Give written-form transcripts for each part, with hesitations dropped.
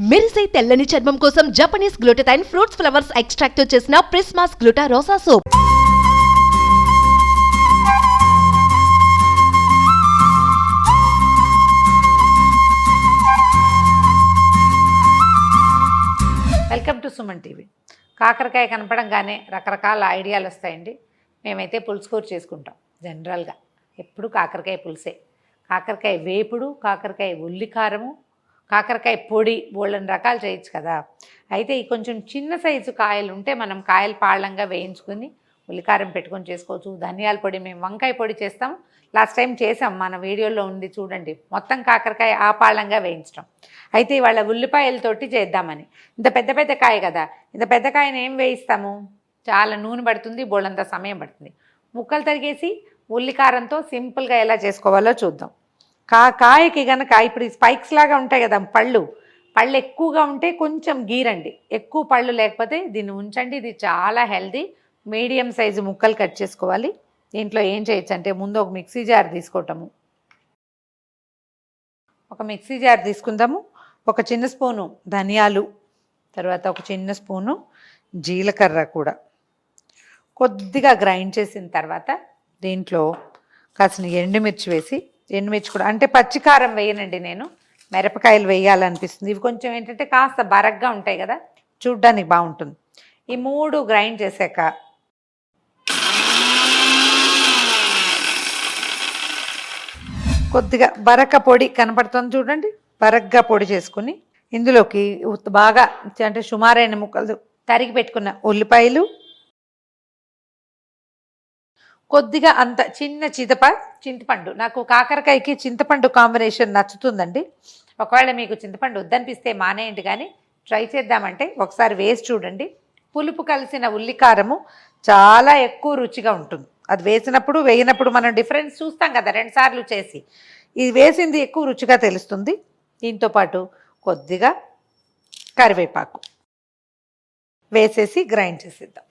మెరిసే తెల్లని చర్మం కోసం Japanese glutathione fruits flowers extract తో చేసిన Prismas Gluta Rosa soap. Welcome to Suman TV. కాకరకాయ కనపడంగానే రకరకాల ఐడియాలు వస్తాయండి. మేమైతే పులుసుకూర చేసుకుంటాం. జనరల్గా ఎప్పుడు కాకరకాయ పులుసే, కాకరకాయ వేపుడు, కాకరకాయ ఉల్లికారము, కాకరకాయ పొడి, బోళ్ళని రకాలు చేయొచ్చు కదా. అయితే ఈ కొంచెం చిన్న సైజు కాయలు ఉంటే మనం కాయలు పాళ్ళంగా వేయించుకుని ఉల్లికారం పెట్టుకొని చేసుకోవచ్చు. ధనియాల పొడి, మేము వంకాయ పొడి చేస్తాం. లాస్ట్ టైం చేసాం, మన వీడియోలో ఉంది చూడండి. మొత్తం కాకరకాయ ఆ పాళ్ళంగా వేయించడం. అయితే ఇవాళ ఉల్లిపాయలతోటి చేద్దామని. ఇంత పెద్ద పెద్ద కాయ కదా, ఇంత పెద్ద కాయను ఏం వేయిస్తాము, చాలా నూనె పడుతుంది, బోళ్ళంత సమయం పడుతుంది. ముక్కలు తరిగేసి ఉల్లికారంతో సింపుల్గా ఎలా చేసుకోవాలో చూద్దాం. కాయకి కనుక ఇప్పుడు ఈ స్పైక్స్ లాగా ఉంటాయి కదా పళ్ళు ఎక్కువగా ఉంటే కొంచెం గీరండి, ఎక్కువ పళ్ళు లేకపోతే దీన్ని ఉంచండి. ఇది చాలా హెల్దీ. మీడియం సైజు ముక్కలు కట్ చేసుకోవాలి. దీంట్లో ఏం చేయొచ్చు అంటే ముందు ఒక మిక్సీ జార్ తీసుకోవటము. ఒక మిక్సీ జార్ తీసుకుందాము. ఒక చిన్న స్పూను ధనియాలు, తర్వాత ఒక చిన్న స్పూను జీలకర్ర కూడా కొద్దిగా గ్రైండ్ చేసిన తర్వాత దీంట్లో కాసిన ఎండుమిర్చి వేసి, ఎండుమిర్చి కూడా అంటే పచ్చికారం వేయనండి నేను, మిరపకాయలు వేయాలనిపిస్తుంది. ఇవి కొంచెం ఏంటంటే కాస్త బరగ్గా ఉంటాయి కదా, చూడ్డానికి బాగుంటుంది. ఈ మూడు గ్రైండ్ చేశాక కొద్దిగా బరక పొడి కనపడుతుంది చూడండి, బరగ్గా పొడి చేసుకుని ఇందులోకి బాగా అంటే సుమారైన ముక్కలు తరిగి పెట్టుకున్న ఉల్లిపాయలు, కొద్దిగా అంత చిన్న చింతపండు. నాకు కాకరకాయకి చింతపండు కాంబినేషన్ నచ్చుతుందండి. ఒకవేళ మీకు చింతపండు వద్దనిపిస్తే మానేయండి, కానీ ట్రై చేద్దామంటే ఒకసారి వేసి చూడండి. పులుపు కలిసిన ఉల్లికారము చాలా ఎక్కువ రుచిగా ఉంటుంది. అది వేసినప్పుడు వేయనప్పుడు మనం డిఫరెన్స్ చూస్తాం కదా, 2 సార్లు చేసి. ఇది వేసింది ఎక్కువ రుచిగా తెలుస్తుంది. దీంతోపాటు కొద్దిగా కరివేపాకు వేసేసి గ్రైండ్ చేసేద్దాం.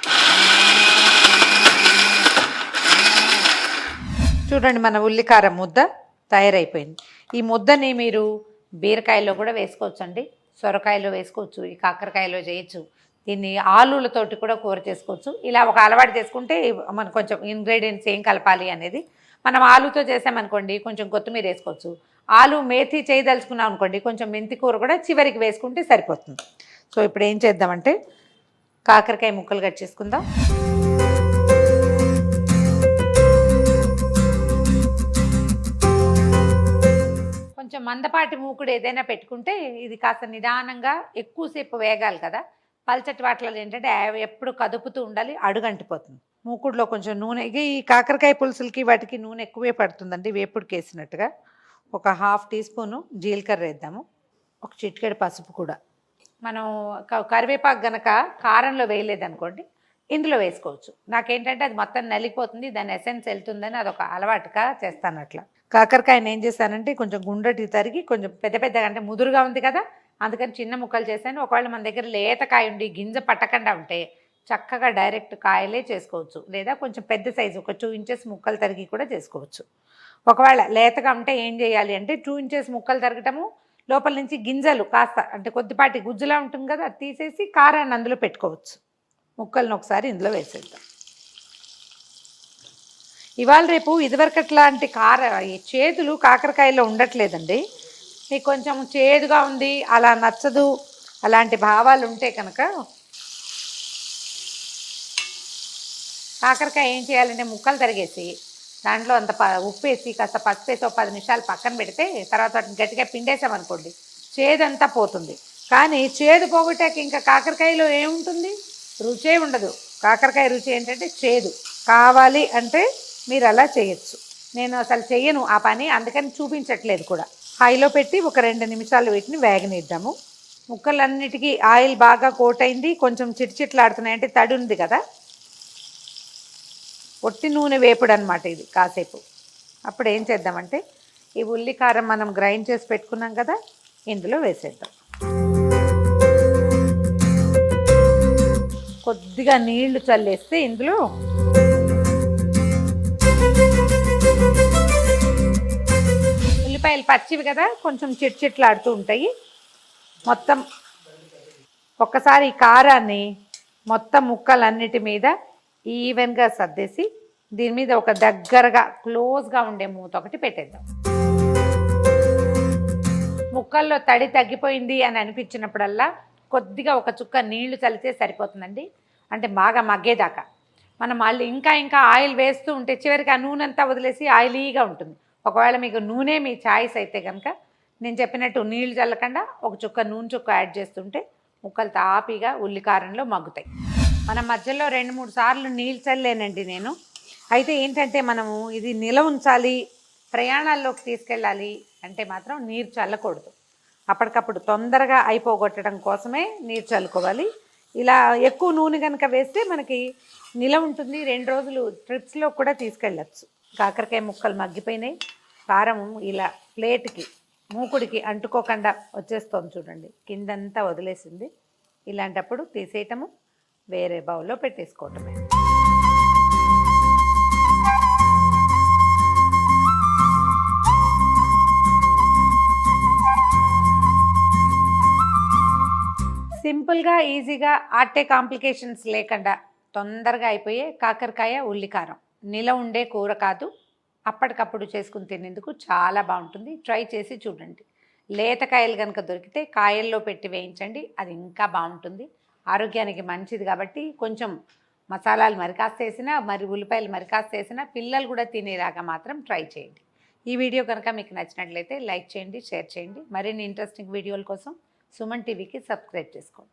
చూడండి, మన ఉల్లికారం ముద్ద తయారైపోయింది. ఈ ముద్దని మీరు బీరకాయలో కూడా వేసుకోవచ్చు అండి, సొరకాయలో వేసుకోవచ్చు, ఈ కాకరకాయలో చేయొచ్చు. దీన్ని ఆలులతోటి కూడా కూర చేసుకోవచ్చు. ఇలా ఒక అలవాటు చేసుకుంటే మనకు కొంచెం ఇంగ్రీడియంట్స్ ఏం కలపాలి అనేది. మనం ఆలుతో చేసామనుకోండి కొంచెం కొత్తిమీర వేసుకోవచ్చు. ఆలు మేథి చేయదలుచుకున్నాం అనుకోండి కొంచెం మెంతి కూర కూడా చివరికి వేసుకుంటే సరిపోతుంది. సో ఇప్పుడు ఏం చేద్దామంటే కాకరకాయ ముక్కలు కట్ చేసుకుందాం. కొంచెం మందపాటి మూకుడు ఏదైనా పెట్టుకుంటే ఇది కాస్త నిదానంగా ఎక్కువసేపు వేగాలి కదా. పల్చటి వాటిలో ఏంటంటే ఎప్పుడు కదుపుతూ ఉండాలి, అడుగంటిపోతుంది. మూకుడులో కొంచెం నూనె, ఈ కాకరకాయ పులుసులకి వాటికి నూనె ఎక్కువే పడుతుందండి వేపుడుకి వేసినట్టుగా. ఒక 1/2 టీ స్పూను జీలకర్ర వేద్దాము. ఒక చిటికెడు పసుపు కూడా. మనం కరివేపాకు గనక కారంలో వేయలేదనుకోండి ఇందులో వేసుకోవచ్చు. నాకేంటంటే అది మొత్తం నలిగిపోతుంది, దాని ఎసెన్స్ వెళ్తుందని అదొక అలవాటుగా చేస్తాను. అట్లా కాకరకాయని ఏం చేశానంటే కొంచెం గుండ్రటి తరిగి, కొంచెం పెద్దగా అంటే ముదురుగా ఉంది కదా అందుకని చిన్న ముక్కలు చేశాను. ఒకవేళ మన దగ్గర లేత కాయ ఉండి గింజ పట్టకుండా ఉంటే చక్కగా డైరెక్ట్ కాయలే చేసుకోవచ్చు, లేదా కొంచెం పెద్ద సైజు ఒక 2 ఇంచెస్ ముక్కలు తరిగి కూడా చేసుకోవచ్చు. ఒకవేళ లేతగా ఉంటే ఏం చేయాలి అంటే 2 ఇంచెస్ ముక్కలు తరగటము, లోపల నుంచి గింజలు కాస్త అంటే కొద్దిపాటి గుజ్జులా ఉంటుంది కదా, అది తీసేసి కారాన్ని అందులో పెట్టుకోవచ్చు. ముక్కలను ఒకసారి ఇందులో వేసేద్దాం. ఇవాళ రేపు ఇదివరకట్లాంటి చేదులు కాకరకాయలో ఉండట్లేదండి. మీకు కొంచెం చేదుగా ఉంది, అలా నచ్చదు, అలాంటి భావాలు ఉంటే కనుక కాకరకాయ ఏం చేయాలంటే ముక్కలు తరిగేసి దాంట్లో అంత ఉప్పు వేసి కాస్త పసుపు వేసి 10 నిమిషాలు పక్కన పెడితే తర్వాత వాటిని గట్టిగా పిండేసామనుకోండి చేదంతా పోతుంది. కానీ చేదు పోగొట్టాక ఇంకా కాకరకాయలో ఏముంటుంది, రుచే ఉండదు. కాకరకాయ రుచి ఏంటంటే చేదు. కావాలి అంటే మీరు అలా చేయొచ్చు. నేను అసలు చెయ్యను ఆ పని, అందుకని చూపించట్లేదు కూడా. హైలో పెట్టి ఒక 2 నిమిషాలు వీటిని వేగనిద్దాము. ముక్కలన్నిటికీ ఆయిల్ బాగా కోట్ అయింది, కొంచెం చిట్చిట్లాడుతున్నాయి అంటే తడి ఉంది కదా, ఒట్టి నూనె వేపుడు అనమాట ఇది కాసేపు. అప్పుడు ఏం చేద్దామంటే ఈ ఉల్లికారం మనం గ్రైండ్ చేసి పెట్టుకున్నాం కదా ఇందులో వేసేద్దాం. కొద్దిగా నీళ్లు చల్లేస్తే ఇందులో ఉల్లిపాయలు పచ్చివి కదా కొంచెం చిట్లాడుతూ ఉంటాయి. మొత్తం ఒక్కసారి ఈ కారాన్ని మొత్తం ముక్కలన్నిటి మీద ఈవెన్గా సర్దేసి దీని మీద ఒక దగ్గరగా క్లోజ్గా ఉండే మూత ఒకటి పెట్టేద్దాం. ముక్కల్లో తడి తగ్గిపోయింది అని అనిపించినప్పుడల్లా కొద్దిగా ఒక చుక్క నీళ్లు చల్లితే సరిపోతుందండి. అంటే బాగా మగ్గేదాకా మనం మళ్ళీ ఇంకా ఆయిల్ వేస్తూ ఉంటే చివరికి ఆ నూనె అంతా వదిలేసి ఆయిలీగా ఉంటుంది. ఒకవేళ మీకు నూనె మీ చాయిస్ అయితే కనుక నేను చెప్పినట్టు నీళ్లు చల్లకుండా ఒక చుక్క నూనె చుక్క యాడ్ చేస్తుంటే ముక్కలు తాపీగా ఉల్లికారంలో మగ్గుతాయి. మన మధ్యలో 2-3 సార్లు నీళ్ళు చల్లేనండి నేను. అయితే ఏంటంటే మనము ఇది నిలవ ఉంచాలి, ప్రయాణాల్లోకి తీసుకెళ్ళాలి అంటే మాత్రం నీరు చల్లకూడదు. అప్పటికప్పుడు తొందరగా అయిపోగొట్టడం కోసమే నీరు చల్లుకోవాలి. ఇలా ఎక్కువ నూనె కనుక వేస్తే మనకి నిలవ ఉంటుంది, 2 రోజులు ట్రిప్స్లో కూడా తీసుకెళ్ళచ్చు. కాకరకాయ ముక్కలు మగ్గిపోయినాయి, కారం ఇలా ప్లేట్కి మూకుడికి అంటుకోకుండా వచ్చేస్తుంది చూడండి, కిందంతా వదిలేసింది. ఇలాంటప్పుడు తీసేయటము, వేరే బౌల్లో పెట్టేసుకోవటమే. సింపుల్గా ఈజీగా ఆటే కాంప్లికేషన్స్ లేకుండా తొందరగా అయిపోయే కాకరకాయ ఉల్లికారం. నిల ఉండే కూర కాదు, అప్పటికప్పుడు చేసుకుని తినేందుకు చాలా బాగుంటుంది. ట్రై చేసి చూడండి. లేతకాయలు కనుక దొరికితే కాయల్లో పెట్టి వేయించండి, అది ఇంకా బాగుంటుంది. ఆరోగ్యానికి మంచిది కాబట్టి కొంచెం మసాలాలు మరికాస్త వేసినా, మరి ఉల్లిపాయలు మరికాస్త వేసినా పిల్లలు కూడా తినేలాగా మాత్రం ట్రై చేయండి. ఈ వీడియో కనుక మీకు నచ్చినట్లయితే లైక్ చేయండి, షేర్ చేయండి. మరిన్ని ఇంట్రెస్టింగ్ వీడియోల కోసం సుమన్ టీవీకి సబ్స్క్రైబ్ చేసుకోండి.